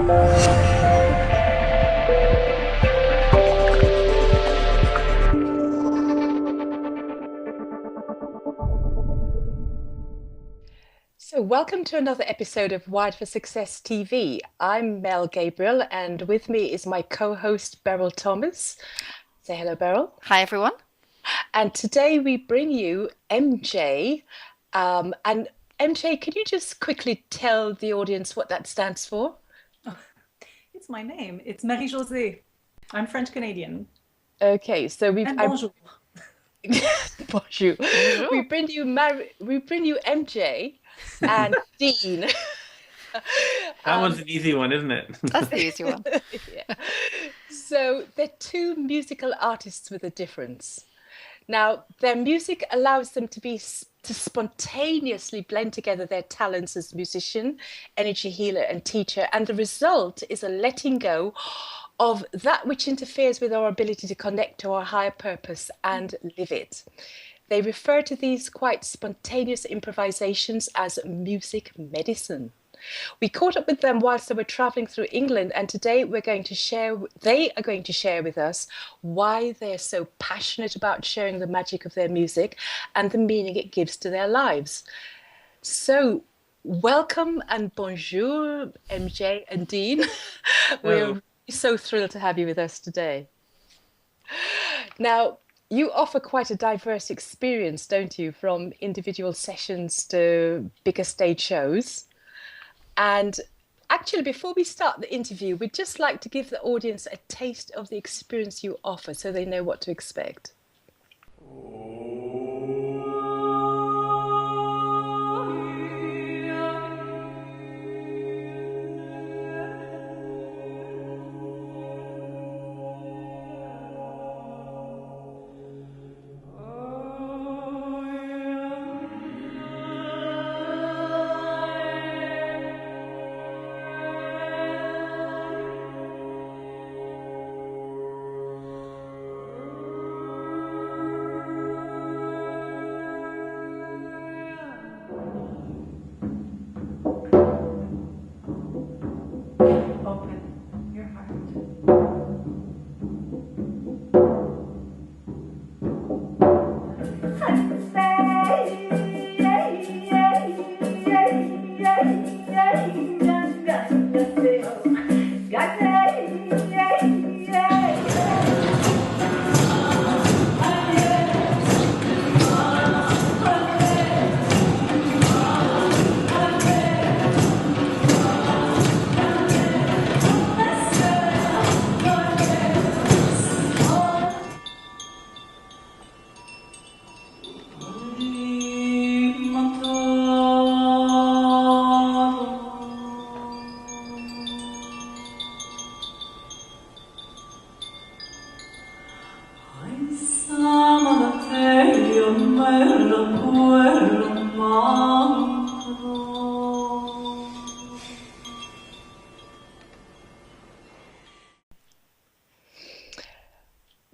So welcome to another episode of Wired for Success TV. I'm Mel Gabriel, and with me is my co-host Beryl Thomas. Say hello, Beryl. Hi, everyone. And today we bring you MJ. And MJ, can you just quickly tell the audience what that stands for? Oh, it's my name. It's Marie-Josée. I'm French Canadian. Okay, so And bonjour. Bonjour. Bonjour. We bring you MJ and Dean. That one's an easy one, isn't it? That's the easy one. Yeah. So they're two musical artists with a difference. Now, their music allows them to spontaneously blend together their talents as musician, energy healer, and teacher, and the result is a letting go of that which interferes with our ability to connect to our higher purpose and live it. They refer to these quite spontaneous improvisations as music medicine. We caught up with them whilst they were traveling through England, and today they are going to share with us why they're so passionate about sharing the magic of their music and the meaning it gives to their lives. So welcome and bonjour, MJ and Dean. We're so thrilled to have you with us today. Now, you offer quite a diverse experience, don't you, from individual sessions to bigger stage shows. And actually, before we start the interview, we'd just like to give the audience a taste of the experience you offer so they know what to expect.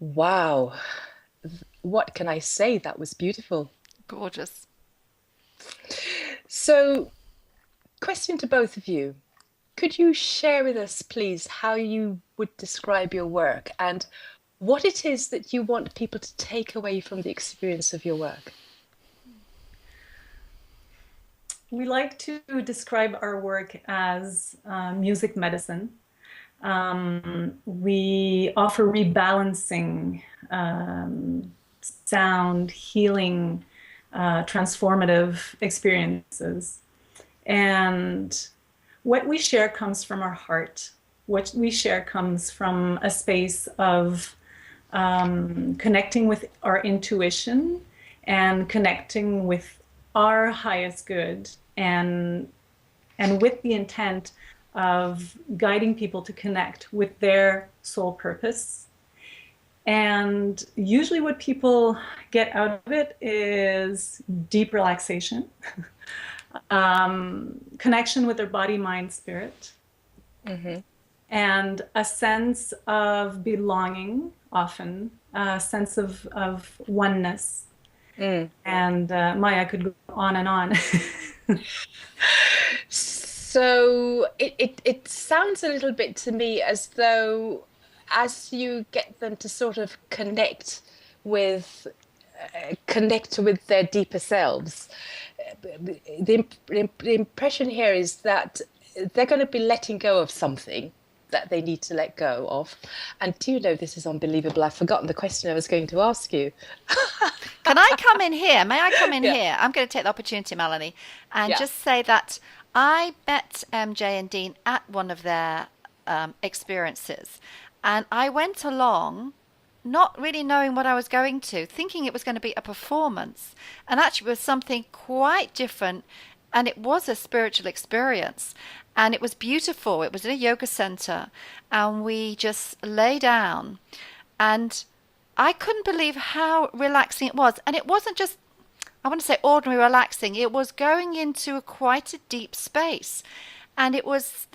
Wow, what can I say? That was beautiful. Gorgeous. So, question to both of you. Could you share with us, please, how you would describe your work and what it is that you want people to take away from the experience of your work? We like to describe our work as music medicine. We offer rebalancing, sound, healing, transformative experiences. And what we share comes from our heart. What we share comes from a space of connecting with our intuition and connecting with our highest good, and with the intent of guiding people to connect with their soul purpose. And usually what people get out of it is deep relaxation, connection with their body, mind, spirit, and a sense of belonging, often a sense of oneness. And Maya could go on and on. So it sounds a little bit to me as though as you get them to sort of with connect with their deeper selves, the impression here is that they're going to be letting go of something that they need to let go of. And do you know, this is unbelievable. I've forgotten the question I was going to ask you. Can I come in here? May I come in Yeah, here? I'm going to take the opportunity, Melanie, and yeah. just say that I met MJ and Dean at one of their experiences, and I went along not really knowing what I was going to, thinking it was going to be a performance, and actually it was something quite different. And it was a spiritual experience, and it was beautiful. It was in a yoga center, and we just lay down, and I couldn't believe how relaxing it was. And it wasn't just, I want to say ordinary relaxing. It was going into quite a deep space. And I was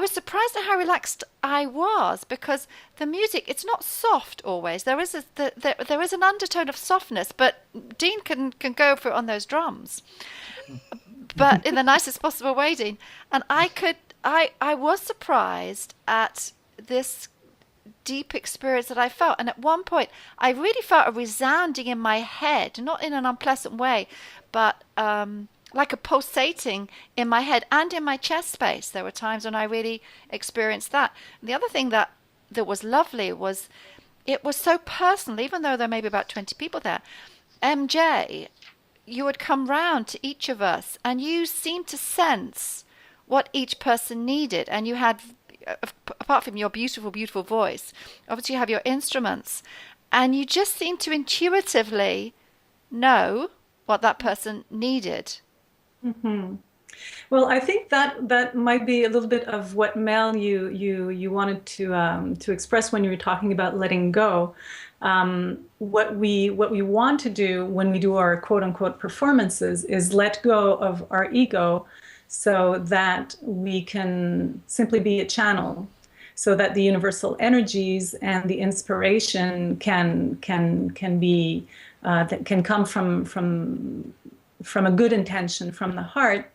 surprised at how relaxed I was, because the music, it's not soft always. There is an undertone of softness, but Dean can go for it on those drums, but in the nicest possible way, Dean. And I was surprised at this deep experience that I felt. And at one point, I really felt a resounding in my head, not in an unpleasant way, but like a pulsating in my head and in my chest space. There were times when I really experienced that. And the other thing that was lovely was it was so personal, even though there may be about 20 people there. MJ, you would come round to each of us and you seemed to sense what each person needed. And you had, apart from your beautiful, beautiful voice, obviously you have your instruments, and you just seemed to intuitively know what that person needed. Mm-hmm. Well, I think that might be a little bit of what, Mel, you wanted to express when you were talking about letting go. What we want to do when we do our quote unquote performances is let go of our ego, so that we can simply be a channel, so that the universal energies and the inspiration can be that can come from a good intention from the heart.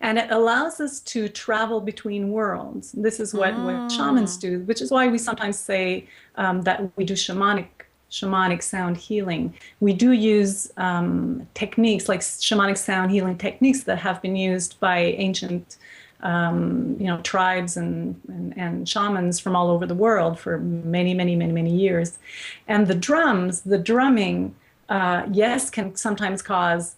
And it allows us to travel between worlds. This is what shamans do, which is why we sometimes say that we do shamanic sound healing. We do use techniques like shamanic sound healing techniques that have been used by ancient tribes and shamans from all over the world for many years. And the drumming, yes, can sometimes cause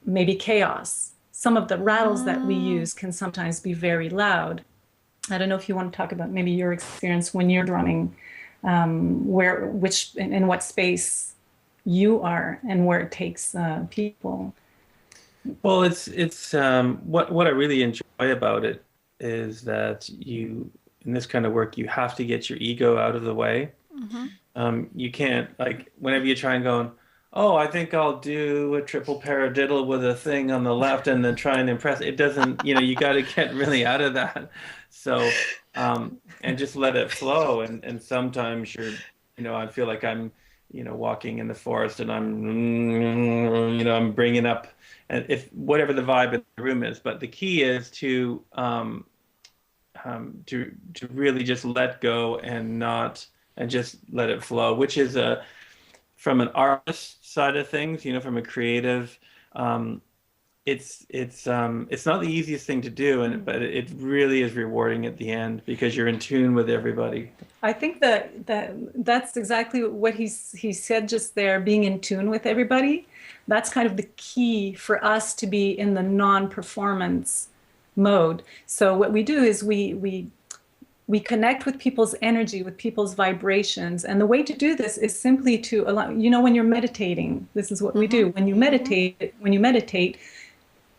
maybe chaos. Some of the rattles that we use can sometimes be very loud. I don't know if you want to talk about maybe your experience when you're drumming, in what space you are and where it takes people. Well, it's what I really enjoy about it is that in this kind of work, you have to get your ego out of the way. You can't, like, whenever you try and go, oh, I think I'll do a triple paradiddle with a thing on the left and then try and impress. It doesn't, you got to get really out of that. So, and just let it flow. And sometimes I feel like I'm, walking in the forest and I'm bringing up, and if whatever the vibe of the room is. But the key is to really just let go and just let it flow, which is from an artist side of things, from a creative, it's not the easiest thing to do, but it really is rewarding at the end because you're in tune with everybody. I think that's exactly what he said just there, being in tune with everybody. That's kind of the key for us to be in the non-performance mode. So what we do is we connect with people's energy, with people's vibrations. And the way to do this is simply to allow, when you're meditating, this is what we do. When you meditate,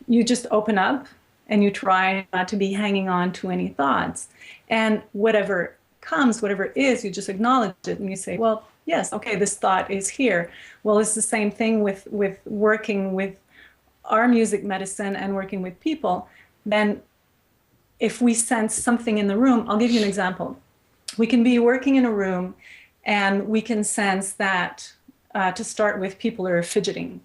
you just open up and you try not to be hanging on to any thoughts. And whatever comes, whatever it is, you just acknowledge it and you say, well, yes, okay, this thought is here. Well, it's the same thing with working with our music medicine and working with people. Then if we sense something in the room, I'll give you an example. We can be working in a room and we can sense that, to start with, people are fidgeting.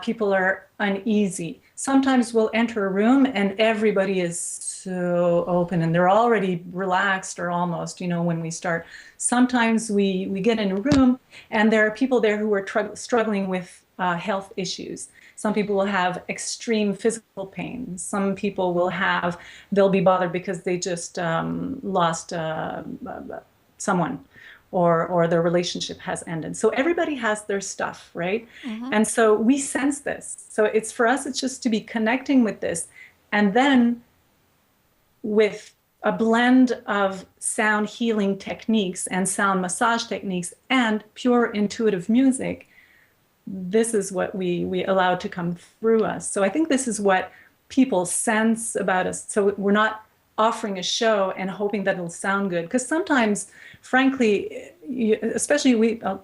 People are uneasy. sometimes we'll enter a room and everybody is so open and they're already relaxed or almost, when we start. Sometimes we get in a room and there are people there who are struggling with health issues. Some people will have extreme physical pain. Some people they'll be bothered because they just lost someone, or their relationship has ended. So everybody has their stuff, right? And so we sense this. So for us, it's just to be connecting with this. And then with a blend of sound healing techniques and sound massage techniques and pure intuitive music, this is what we allow to come through us. So I think this is what people sense about us. So we're not offering a show and hoping that it'll sound good. Because sometimes, frankly, especially I'll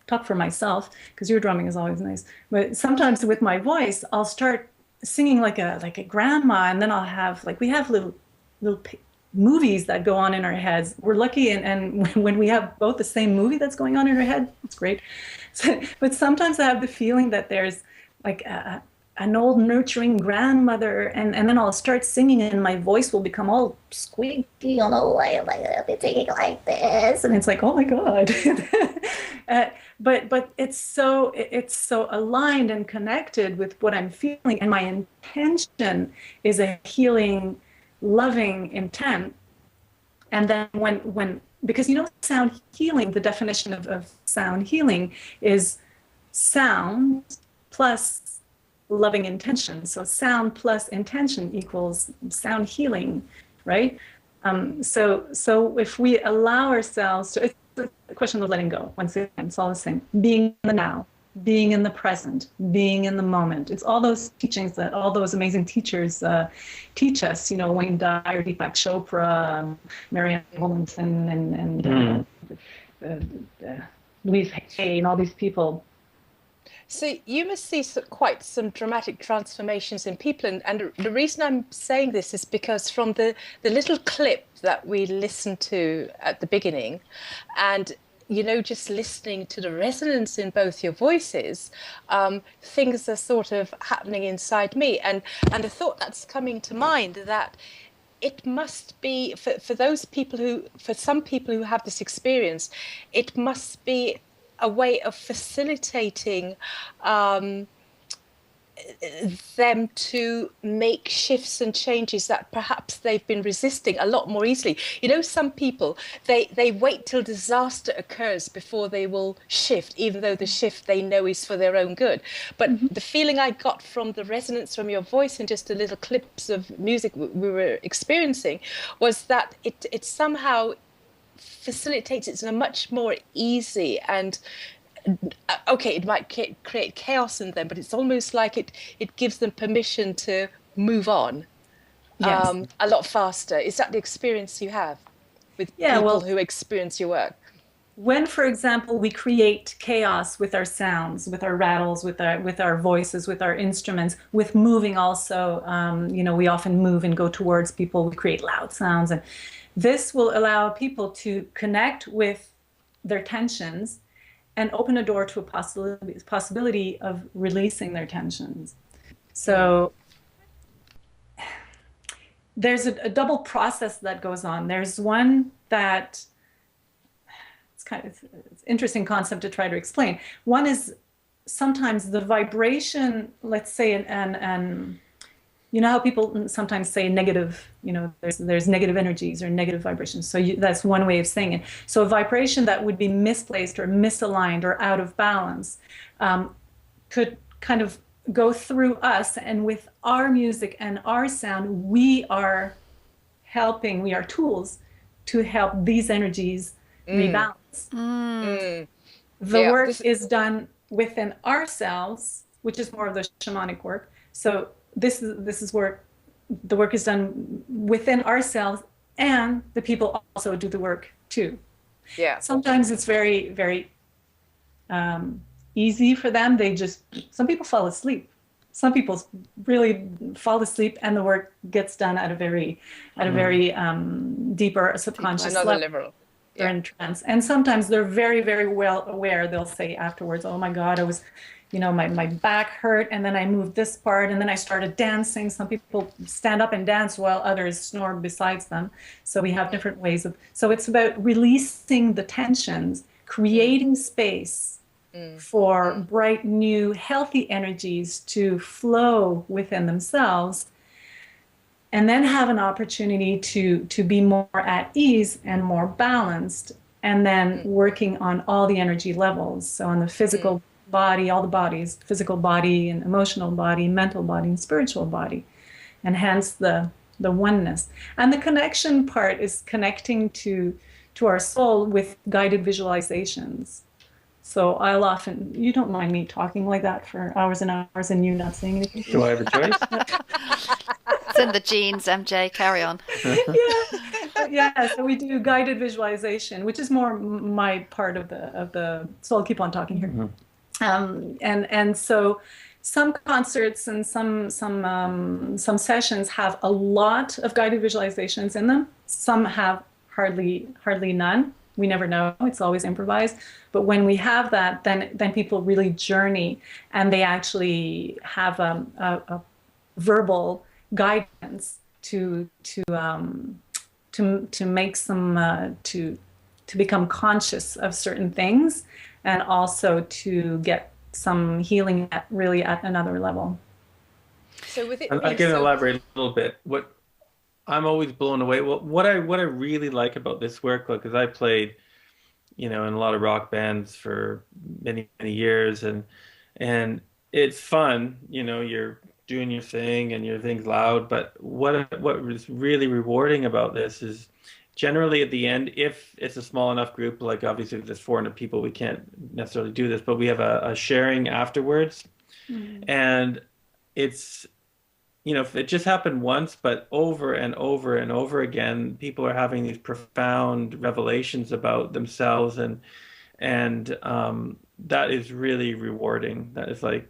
talk for myself, because your drumming is always nice. But sometimes with my voice, I'll start singing like a grandma, and then I'll have we have little movies that go on in our heads. We're lucky, and when we have both the same movie that's going on in our head, it's great. But sometimes I have the feeling that there's an old nurturing grandmother, and then I'll start singing and my voice will become all squeaky, I'll be singing like this, and it's like, oh my God. But it's so aligned and connected with what I'm feeling, and my intention is a healing, loving intent. And then when because sound healing, the definition of sound healing is sound plus loving intention. So sound plus intention equals sound healing, right? So if we allow ourselves to, it's a question of letting go. Once again, it's all the same. Being in the now, being in the present, being in the moment. It's all those teachings that all those amazing teachers teach us. Wayne Dyer, Deepak Chopra, Marianne Williamson, and Louise Hay, and all these people. So you must see quite some dramatic transformations in people. And the reason I'm saying this is because from the little clip that we listened to at the beginning, and just listening to the resonance in both your voices, things are sort of happening inside me. And a thought that's coming to mind that it must be, for some people who have this experience, it must be a way of facilitating them to make shifts and changes that perhaps they've been resisting a lot more easily. Some people, they wait till disaster occurs before they will shift, even though the shift they know is for their own good. But the feeling I got from the resonance from your voice and just the little clips of music we were experiencing was that it somehow facilitates it in a much more easy and okay, it might create chaos in them, but it's almost like it gives them permission to move on a lot faster. Is that the experience you have with people who experience your work? When, for example, we create chaos with our sounds, with our rattles, with our voices, with our instruments, with moving also, we often move and go towards people. We create loud sounds, and this will allow people to connect with their tensions and open a door to a possibility of releasing their tensions. So there's a double process that goes on. There's one that it's an interesting concept to try to explain. One is sometimes the vibration, let's say, and how people sometimes say negative, there's negative energies or negative vibrations. So that's one way of saying it. So a vibration that would be misplaced or misaligned or out of balance could kind of go through us. And with our music and our sound, we are tools to help these energies rebalance. The work is done within ourselves, which is more of the shamanic work. So this is where the work is done within ourselves, and the people also do the work too. Yeah. Sometimes it's very, very easy for them. Some people fall asleep. Some people really fall asleep, and the work gets done at a very deeper subconscious level. They're in trance, and sometimes they're very, very well aware. They'll say afterwards, "Oh my God, I was my back hurt, and then I moved this part, and then I started dancing. Some people stand up and dance while others snore besides them. So we have different ways so it's about releasing the tensions, creating space for bright, new, healthy energies to flow within themselves, and then have an opportunity to be more at ease and more balanced, and then working on all the energy levels. So on the physical body, all the bodies, physical body and emotional body, mental body and spiritual body, and hence the oneness. And the connection part is connecting to our soul with guided visualizations. So I'll often, you don't mind me talking like that for hours and hours and you not saying anything? Do I have a choice? It's in the genes, MJ. Carry on. Yeah. So we do guided visualization, which is more my part of the. So I'll keep on talking here. And so some concerts and some sessions have a lot of guided visualizations in them. Some have hardly none. We never know. It's always improvised. But when we have that, then people really journey, and they actually have a verbal guidance to make some to become conscious of certain things, and also to get some healing at another level. So with it, I can elaborate a little bit. What I'm always blown away. Well, what I really like about this work, because I played, in a lot of rock bands for many years, and it's fun. You're doing your thing and your thing's loud. But what was really rewarding about this is generally at the end, if it's a small enough group, like obviously if there's 400 people, we can't necessarily do this, but we have a sharing afterwards, and it's. If it just happened once, but over and over and over again, people are having these profound revelations about themselves, and that is really rewarding. That is like,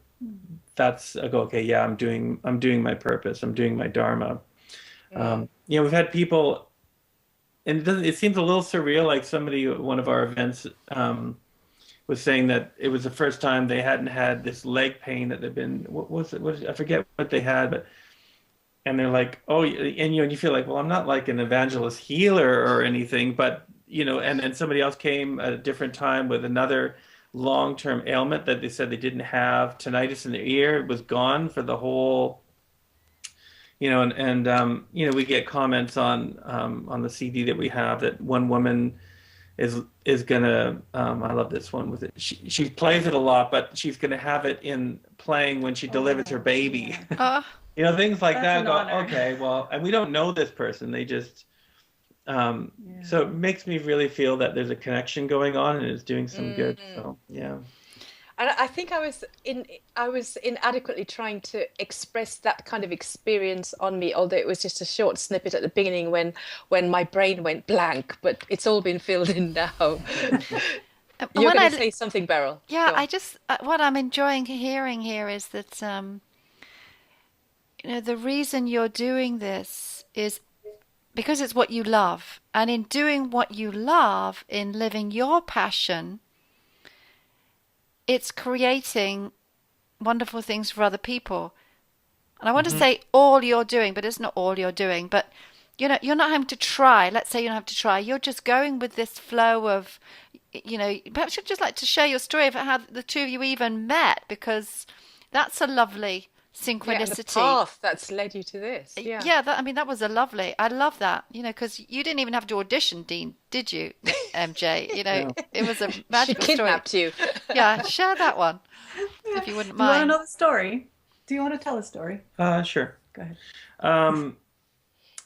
I go, okay, yeah, I'm doing my purpose, I'm doing my dharma. We've had people, and it seems a little surreal. Like somebody at one of our events was saying that it was the first time they hadn't had this leg pain that they've been. What was it? I forget what they had, but. And they're like, oh, and you feel like, well, I'm not like an evangelist healer or anything, but and then somebody else came at a different time with another long-term ailment that they said they didn't have, tinnitus in their ear. It was gone for the whole, and we get comments on the CD that we have that one woman is gonna, I love this one with it. She plays it a lot, but she's gonna have it in playing when she delivers her baby. Things like that. Go, okay, well, and we don't know this person. They just, so it makes me really feel that there's a connection going on and it's doing some good. So, yeah. And I think I was inadequately trying to express that kind of experience on me, although it was just a short snippet at the beginning when my brain went blank, but it's all been filled in now. You're going to say something, Beryl. Yeah, I just, what I'm enjoying hearing here is that, the reason you're doing this is because it's what you love. And in doing what you love, in living your passion, it's creating wonderful things for other people. And I want to say all you're doing, but it's not all you're doing. But, you're not having to try. Let's say you don't have to try. You're just going with this flow of, perhaps you'd just like to share your story of how the two of you even met, because that's a lovely synchronicity. The path that's led you to this. That was I love that, because you didn't even have to audition, Dean, did you, MJ? It was a magical she kidnapped story. You. Yeah, share that one if you wouldn't mind. Do you want to know the story? Do you want to tell a story? Sure. Go ahead.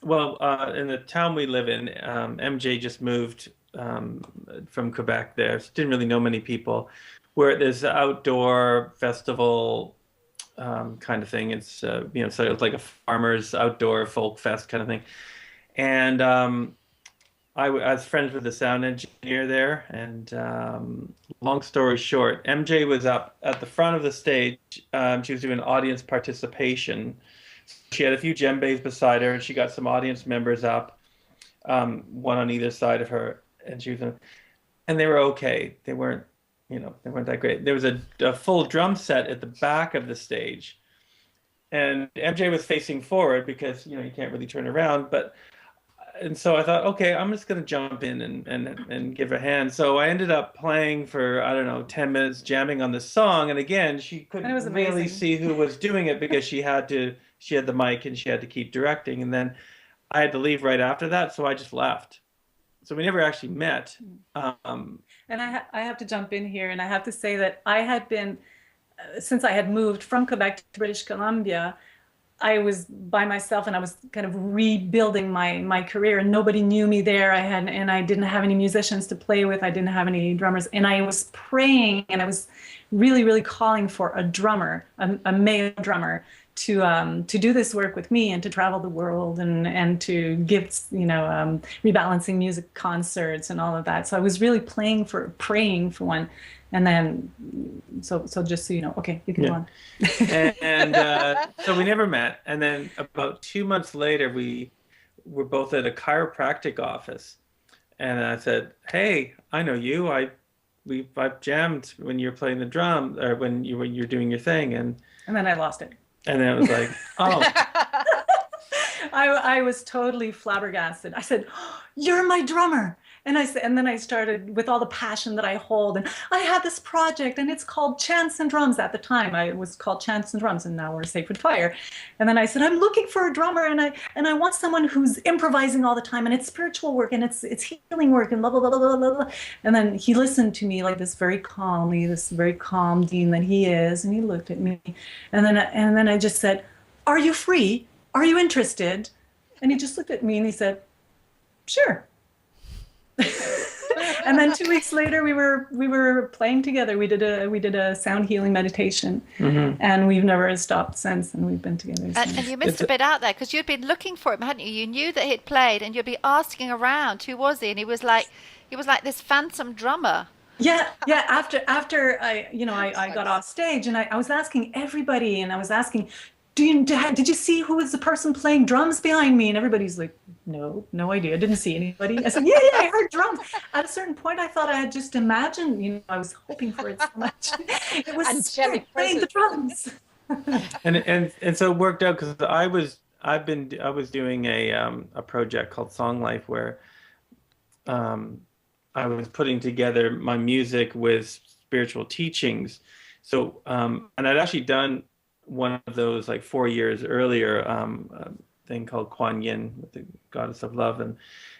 Well, in the town we live in, MJ just moved from Quebec there, so didn't really know many people. We're at this outdoor festival kind of thing. It's so it's like a farmer's outdoor folk fest kind of thing. And I was friends with the sound engineer there. And long story short, MJ was up at the front of the stage. She was doing audience participation. She had a few djembes beside her, and she got some audience members up, one on either side of her, and and they were okay. They weren't they weren't that great. There was a full drum set at the back of the stage, and MJ was facing forward because you can't really turn around. And so I thought, okay, I'm just going to jump in and give a hand. So I ended up playing for, I don't know, 10 minutes, jamming on this song. And again, she couldn't really see who was doing it because she had the mic and she had to keep directing. And then I had to leave right after that. So I just left. So we never actually met. And I have to jump in here, and I have to say that I had been, since I had moved from Quebec to British Columbia, I was by myself and I was kind of rebuilding my career, and nobody knew me there. I didn't have any musicians to play with. I didn't have any drummers, and I was praying, and I was really, really calling for a drummer, a male drummer, to do this work with me and to travel the world and to give rebalancing music concerts and all of that. So I was really praying for one. And then, so just so you know, okay, you can go on. So we never met. And then about 2 months later, we were both at a chiropractic office. And I said, "Hey, I know you. I've jammed when you're playing the drum, or when you're doing your thing." And then I lost it. And then it was like, oh. I was totally flabbergasted. I said, "Oh, you're my drummer." And then I started with all the passion that I hold. And I had this project, and it's called Chants and Drums. At the time, it was called Chants and Drums, and now we're SacredFire. And then I said, I'm looking for a drummer, and I want someone who's improvising all the time, and it's spiritual work, and it's healing work, and blah, blah, blah, blah, blah, blah. And then he listened to me like this very calmly, this very calm Dean that he is, and he looked at me. And then I just said, "Are you free? Are you interested?" And he just looked at me and he said, "Sure." And then 2 weeks later, we were playing together. We did a sound healing meditation, and we've never stopped since. And we've been together since. And you missed a bit out there because you'd been looking for him, hadn't you? You knew that he'd played, and you'd be asking around, who was he? And he was like this phantom drummer. Yeah. After I got off stage, and I was asking everybody, and I was asking, did you see who was the person playing drums behind me? And everybody's like, no idea. I didn't see anybody. I said, yeah, I heard drums. At a certain point, I thought I had just imagined, I was hoping for it so much. It was playing the drums. and so it worked out because I was doing a project called Song Life where I was putting together my music with spiritual teachings. So and I'd actually done one of those like 4 years earlier, a thing called Kuan Yin, with the goddess of love,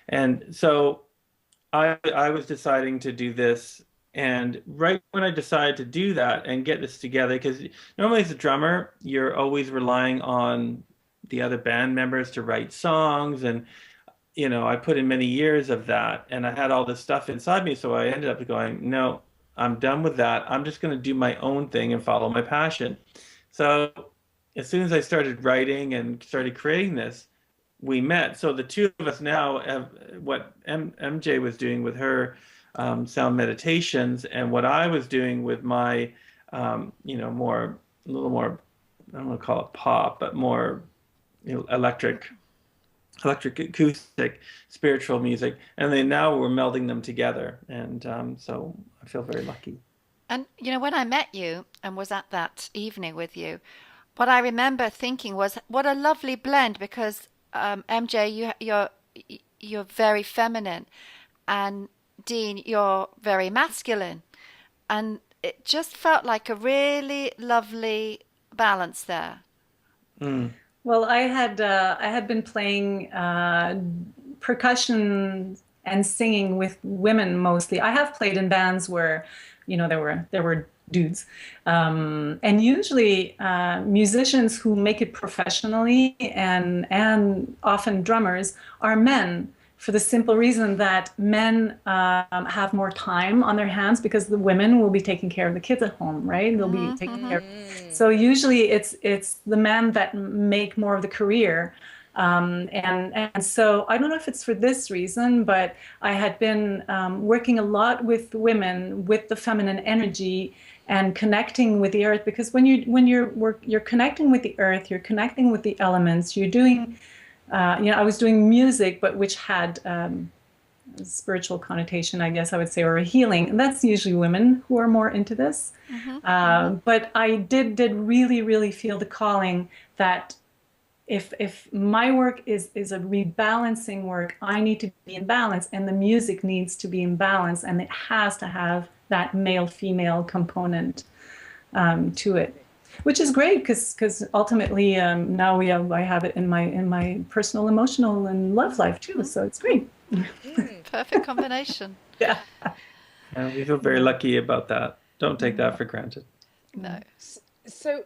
and so I was deciding to do this, and right when I decided to do that and get this together, because normally as a drummer you're always relying on the other band members to write songs, and I put in many years of that, and I had all this stuff inside me, so I ended up going, no, I'm done with that. I'm just going to do my own thing and follow my passion. So as soon as I started writing and started creating this, we met. So the two of us now have what MJ was doing with her sound meditations, and what I was doing with my, a little more, I don't want to call it pop, but more electric acoustic spiritual music. And then now we're melding them together. And so I feel very lucky. And, when I met you and was at that evening with you, what I remember thinking was, what a lovely blend, because MJ, you're very feminine, and Dean, you're very masculine. And it just felt like a really lovely balance there. Mm. Well, I had been playing percussion and singing with women mostly. I have played in bands where there were dudes, and usually musicians who make it professionally and often drummers are men, for the simple reason that men have more time on their hands because the women will be taking care of the kids at home, right? They'll be taking care. So usually it's the men that make more of the career. And so I don't know if it's for this reason, but I had been working a lot with women with the feminine energy and connecting with the earth, because when you're connecting with the earth, you're connecting with the elements, you're doing, I was doing music, but which had spiritual connotation, I guess I would say, or a healing. And that's usually women who are more into this. But I did really, really feel the calling that if my work is a rebalancing work, I need to be in balance, and the music needs to be in balance, and it has to have that male-female component to it, which is great because ultimately now I have it in my personal, emotional, and love life too. So it's great. Perfect combination. Yeah. And we feel very lucky about that. Don't take that for granted. No. So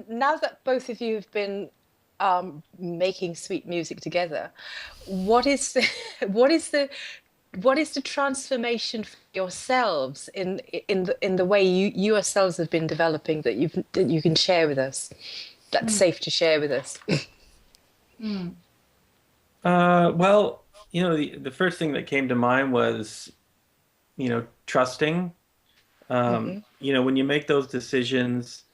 now that both of you have been making sweet music together, what is the what is the transformation for yourselves in the way you yourselves have been developing that you can share with us, that's safe to share with us? Well, the first thing that came to mind was, trusting. When you make those decisions,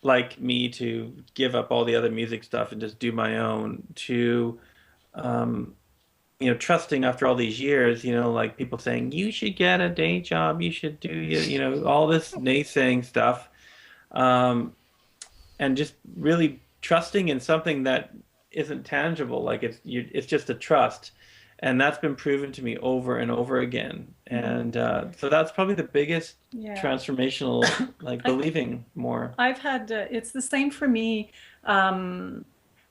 like me, to give up all the other music stuff and just do my own, to trusting after all these years, like people saying, you should get a day job, you should do, all this naysaying stuff. And just really trusting in something that isn't tangible. Like it's just a trust. And that's been proven to me over and over again. And so that's probably the biggest transformational, like believing more. I've had, it's the same for me.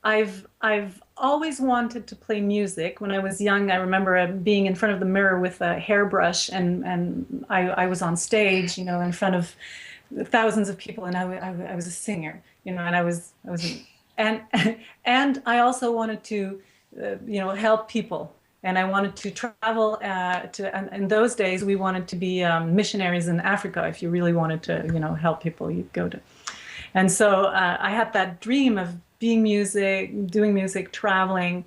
I've always wanted to play music. When I was young, I remember being in front of the mirror with a hairbrush, and I was on stage, in front of thousands of people, and I was a singer, and I was and I also wanted to, help people. And I wanted to travel and in those days, we wanted to be missionaries in Africa. If you really wanted to, help people, you'd go to. And so I had that dream of doing music, traveling,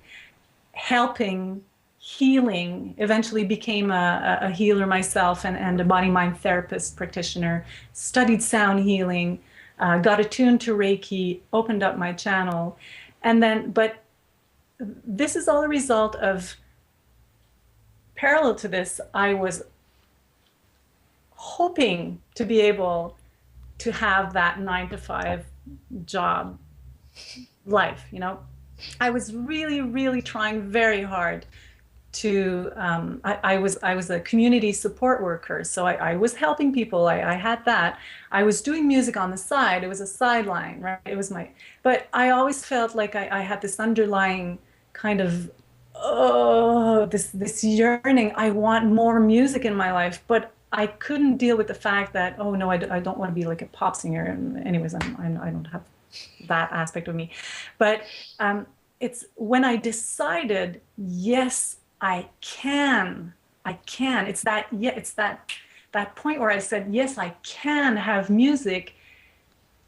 helping, healing. Eventually became a healer myself and a body-mind therapist practitioner, studied sound healing, got attuned to Reiki, opened up my channel. But this is all a result of, parallel to this, I was hoping to be able to have that 9-to-5 job life. I was really, really trying very hard to. I was a community support worker, so I was helping people. I had that. I was doing music on the side. It was a sideline, right? It was but I always felt like I had this underlying kind of, this yearning. I want more music in my life, but I couldn't deal with the fact that, oh no, I don't want to be like a pop singer. And anyways, I don't have that aspect of me. But it's when I decided, yes, I can. It's that point where I said, yes, I can have music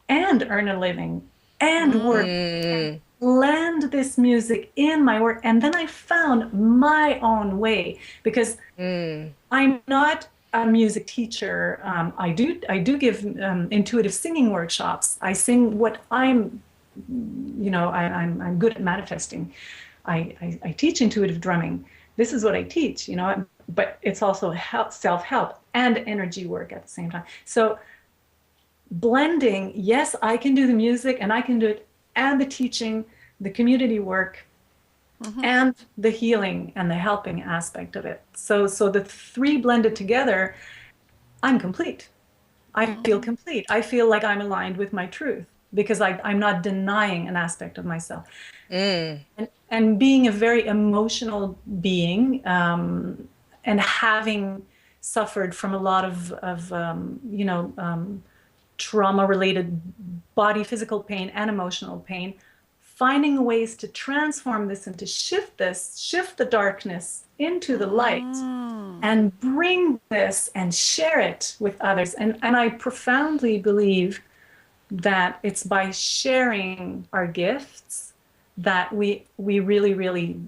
and earn a living and work. And blend this music in my work, and then I found my own way, because I'm not a music teacher. I do give intuitive singing workshops. I sing what I'm good at manifesting. I teach intuitive drumming. This is what I teach, but it's also self-help and energy work at the same time. So blending, yes, I can do the music and I can do it, and the teaching, the community work, and the healing and the helping aspect of it. So the three blended together, I'm complete. I feel complete. I feel like I'm aligned with my truth, because I'm not denying an aspect of myself. And being a very emotional being, and having suffered from a lot of trauma-related body, physical pain and emotional pain, finding ways to transform this and to shift the darkness into the light, and bring this and share it with others. And I profoundly believe that it's by sharing our gifts that we really, really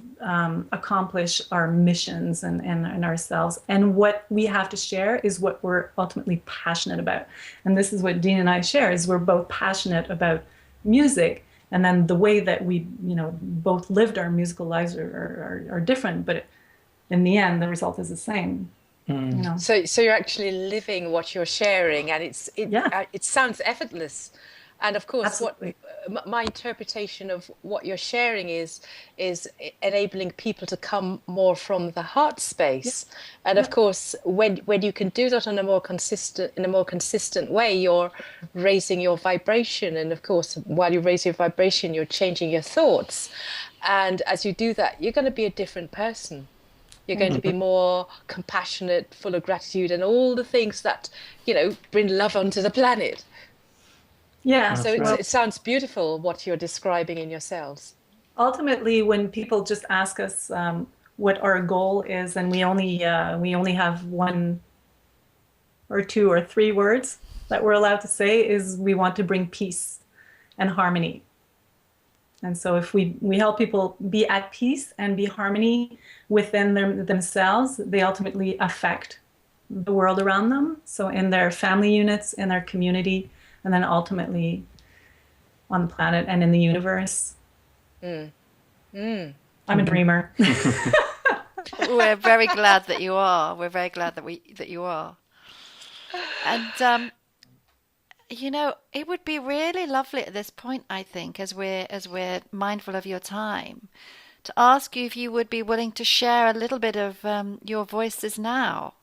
accomplish our missions and ourselves. And what we have to share is what we're ultimately passionate about. And this is what Dean and I share, is we're both passionate about music. And then the way that we, both lived our musical lives are different, but in the end, the result is the same. You know? So you're actually living what you're sharing, and Yeah, it sounds effortless. And of course, what absolutely. my interpretation of what you're sharing is enabling people to come more from the heart Yeah, space. And of yeah, course, when you can do that on a more consistent way, you're raising your vibration. And of course, while you raise your vibration, you're changing your thoughts. And as you do that, you're going to be a different person. You're going to be indeed. more compassionate, full of gratitude, and all the things that, bring love onto the planet. Yeah. So That's it's, right. Well, it sounds beautiful what you're describing in yourselves. ultimately, when people just ask us what our goal is, and we only have one or two or three words that we're allowed to say, is we want to bring peace and harmony. And so if we help people be at peace and be harmony within themselves, they ultimately affect the world around them. So in their family units, in their community, and then ultimately on the planet and in the universe. Mm. Mm. I'm a dreamer. We're very glad that you are. We're very glad that you are. And it would be really lovely at this point, I think, as we're mindful of your time, to ask you if you would be willing to share a little bit of your voices now.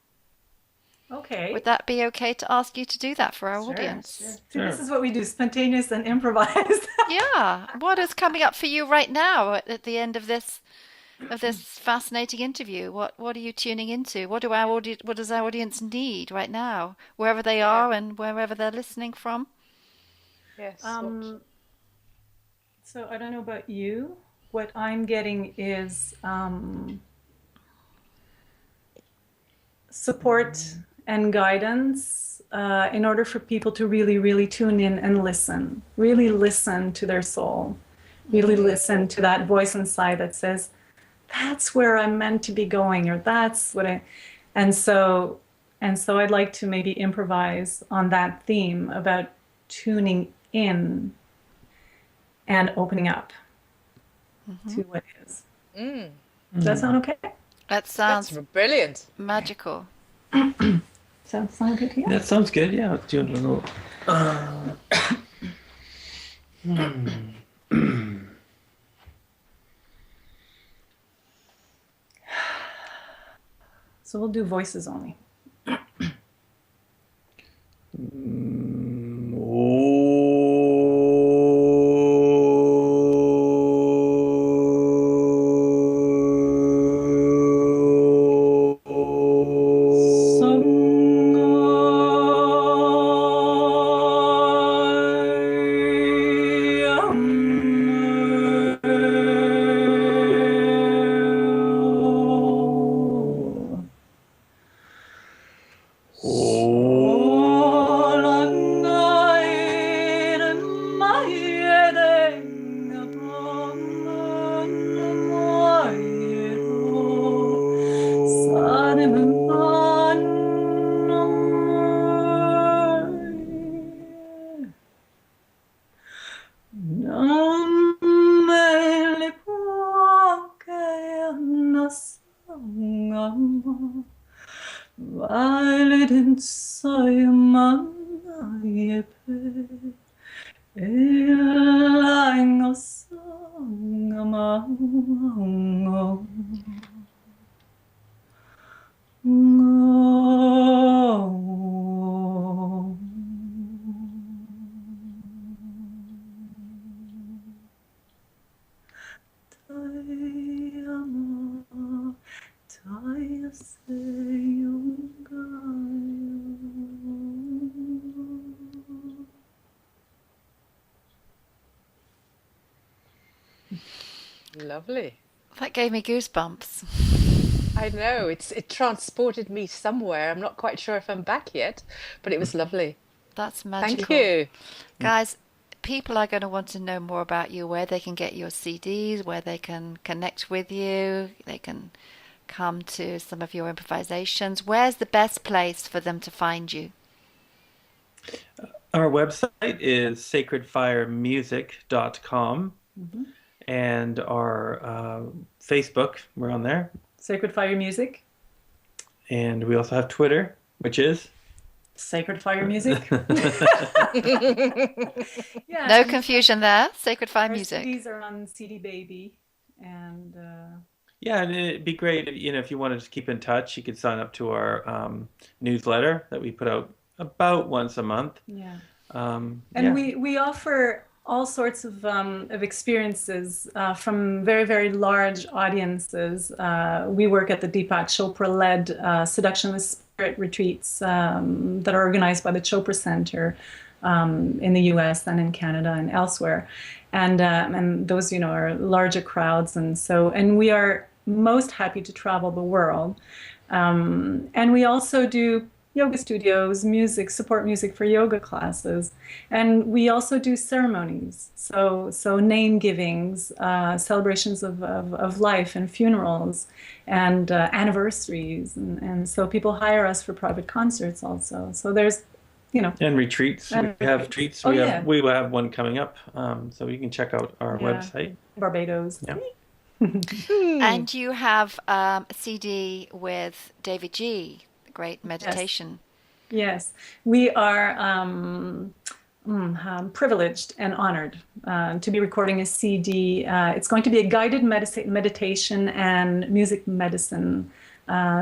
Would Okay. that be okay to ask you to do that for our Sure, sure. audience? See, this Sure. is what we do, spontaneous and improvised. Yeah. What is coming up for you right now at the end of this fascinating interview? What are you tuning into? What does our audience need right now, wherever they Yeah. are and wherever they're listening from? Yes. What? Um, so I don't know about you. What I'm getting is support and guidance in order for people to really, really tune in and listen, really listen to their soul, really Mm. listen to that voice inside that says, that's where I'm meant to be going, or that's what I, and so, and so I'd like to maybe improvise on that theme about tuning in and opening up Hmm. to what is. Mm. Does that sound okay? That That's sounds brilliant. magical. Sound good to you? That sounds good. Yeah, let's do a little. Uh, So we'll do voices only. Violet sayman Lovely. That gave me goosebumps. I know it transported me somewhere. I'm not quite sure if I'm back yet, but it was lovely. That's Thank magical. you. Guys, people are going to want to know more about you, where they can get your CDs, where they can connect with you, they can come to some of your improvisations. Where's the best place for them to find you? our website is sacredfiremusic.com, Mhm. and our Facebook, we're on there, Sacred Fire Music. And we also have Twitter, which is Sacred Fire Music. Yeah. No confusion there. Sacred Fire Our Music. CDs are on CD Baby, and yeah, and it'd be great if you wanted to keep in touch, you could sign up to our newsletter that we put out about once a month. yeah. And And we offer all sorts of experiences from very, very large audiences. We work at the Deepak Chopra-led Seduction with Spirit retreats that are organized by the Chopra Center in the U.S. and in Canada and elsewhere. And those, are larger crowds. And we are most happy to travel the world. And we also do yoga studios, support music for yoga classes. And we also do ceremonies. So name givings, celebrations of life and funerals and anniversaries. And so people hire us for private concerts also. So there's, and retreats. We have retreats. We will have one coming up. So you can check out our website. Barbados. Yeah. And you have a CD with David G, the great meditation. Yes. We are privileged and honored to be recording a CD. It's going to be a guided meditation and music medicine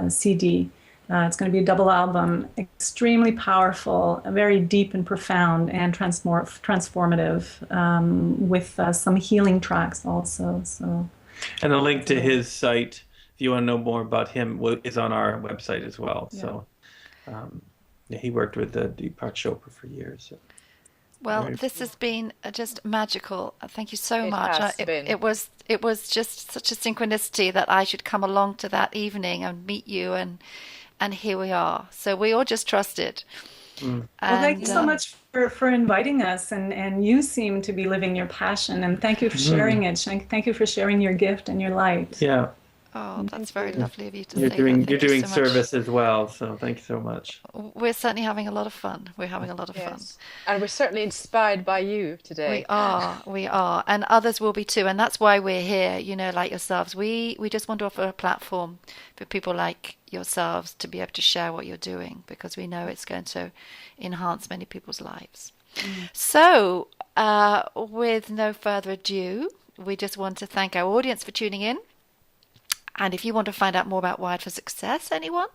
CD. It's going to be a double album, extremely powerful, very deep and profound, and transformative, with some healing tracks also. So, and the link to his site, if you want to know more about him, is on our website as well. Yeah. So, he worked with Deepak Chopra for years. So. Well, this has been just magical. Thank you so much. It was just such a synchronicity that I should come along to that evening and meet you, and here we are. So we all just trusted. Well, thank you so much for inviting us, and you seem to be living your passion, and thank you for sharing it. Thank you for sharing your gift and your light. Yeah. Oh, that's very lovely of you to say that. You're doing service as well, so thank you so much. We're certainly having a lot of fun. We're having a lot of fun. And we're certainly inspired by you today. We are. And others will be too. And that's why we're here, like yourselves. We just want to offer a platform for people like yourselves to be able to share what you're doing, because we know it's going to enhance many people's lives. So, with no further ado, we just want to thank our audience for tuning in. And if you want to find out more about Wired for Success, anyone,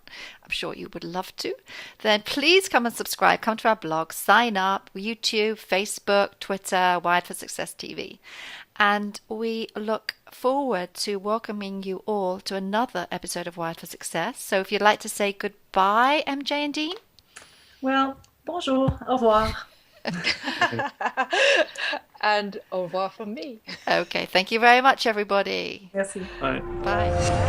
I'm sure you would love to, then please come and subscribe. Come to our blog, sign up, YouTube, Facebook, Twitter, Wired for Success TV. And we look forward to welcoming you all to another episode of Wired for Success. So if you'd like to say goodbye, MJ and Dean? Well, bonjour, au revoir. And au revoir from me. Okay, thank you very much, everybody. Merci. Bye. Bye.